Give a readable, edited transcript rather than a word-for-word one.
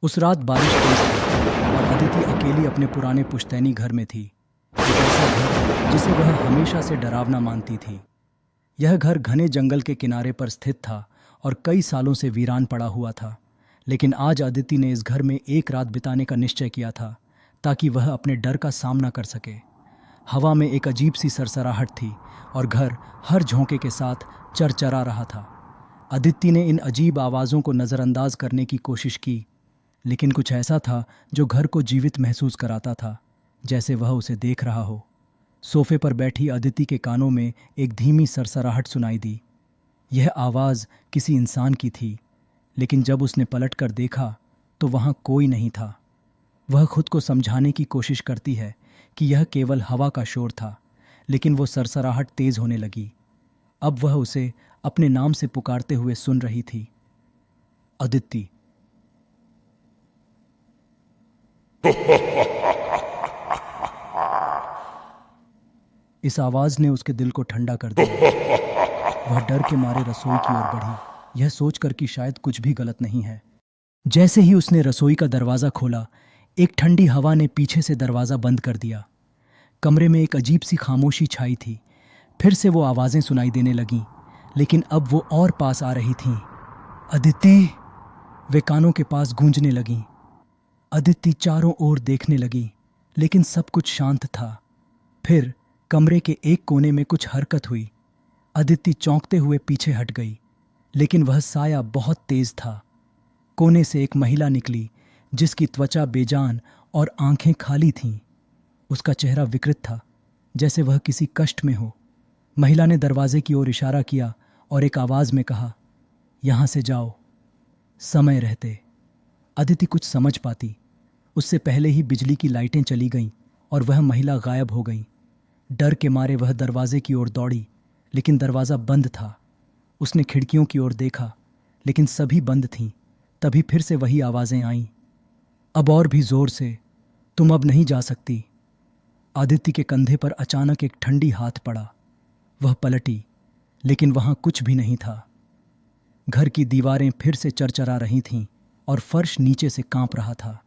उस रात बारिश तेज थी और अदिति अकेली अपने पुराने पुश्तैनी घर में थी। एक ऐसा घर जिसे वह हमेशा से डरावना मानती थी। यह घर घने जंगल के किनारे पर स्थित था और कई सालों से वीरान पड़ा हुआ था। लेकिन आज अदिति ने इस घर में एक रात बिताने का निश्चय किया था ताकि वह अपने डर का सामना कर सके। हवा में एक अजीब सी सरसराहट थी और घर हर झोंके के साथ चरचरा रहा था। अदिति ने इन अजीब आवाज़ों को नज़रअंदाज करने की कोशिश की, लेकिन कुछ ऐसा था जो घर को जीवित महसूस कराता था, जैसे वह उसे देख रहा हो। सोफे पर बैठी अदिति के कानों में एक धीमी सरसराहट सुनाई दी। यह आवाज़ किसी इंसान की थी, लेकिन जब उसने पलटकर देखा तो वहाँ कोई नहीं था। वह खुद को समझाने की कोशिश करती है कि यह केवल हवा का शोर था, लेकिन वो सरसराहट तेज होने लगी। अब वह उसे अपने नाम से पुकारते हुए सुन रही थी, अदिति। इस आवाज ने उसके दिल को ठंडा कर दिया। वह डर के मारे रसोई की ओर बढ़ी, यह सोचकर कि शायद कुछ भी गलत नहीं है। जैसे ही उसने रसोई का दरवाजा खोला, एक ठंडी हवा ने पीछे से दरवाजा बंद कर दिया। कमरे में एक अजीब सी खामोशी छाई थी। फिर से वो आवाजें सुनाई देने लगीं, लेकिन अब वो और पास आ रही थीं। अदिति! वे कानों के पास गूंजने लगीं। अदिति चारों ओर देखने लगी, लेकिन सब कुछ शांत था। फिर कमरे के एक कोने में कुछ हरकत हुई। अदिति चौंकते हुए पीछे हट गई, लेकिन वह साया बहुत तेज था। कोने से एक महिला निकली, जिसकी त्वचा बेजान और आंखें खाली थीं। उसका चेहरा विकृत था, जैसे वह किसी कष्ट में हो। महिला ने दरवाजे की ओर इशारा किया और एक आवाज में कहा, यहाँ से जाओ, समय रहते। अदिति कुछ समझ पाती उससे पहले ही बिजली की लाइटें चली गईं और वह महिला गायब हो गई। डर के मारे वह दरवाजे की ओर दौड़ी, लेकिन दरवाज़ा बंद था। उसने खिड़कियों की ओर देखा, लेकिन सभी बंद थीं। तभी फिर से वही आवाज़ें आईं, अब और भी ज़ोर से, तुम अब नहीं जा सकती। आदित्य के कंधे पर अचानक एक ठंडी हाथ पड़ा। वह पलटी, लेकिन वहाँ कुछ भी नहीं था। घर की दीवारें फिर से चरचरा रही थीं और फर्श नीचे से कांप रहा था।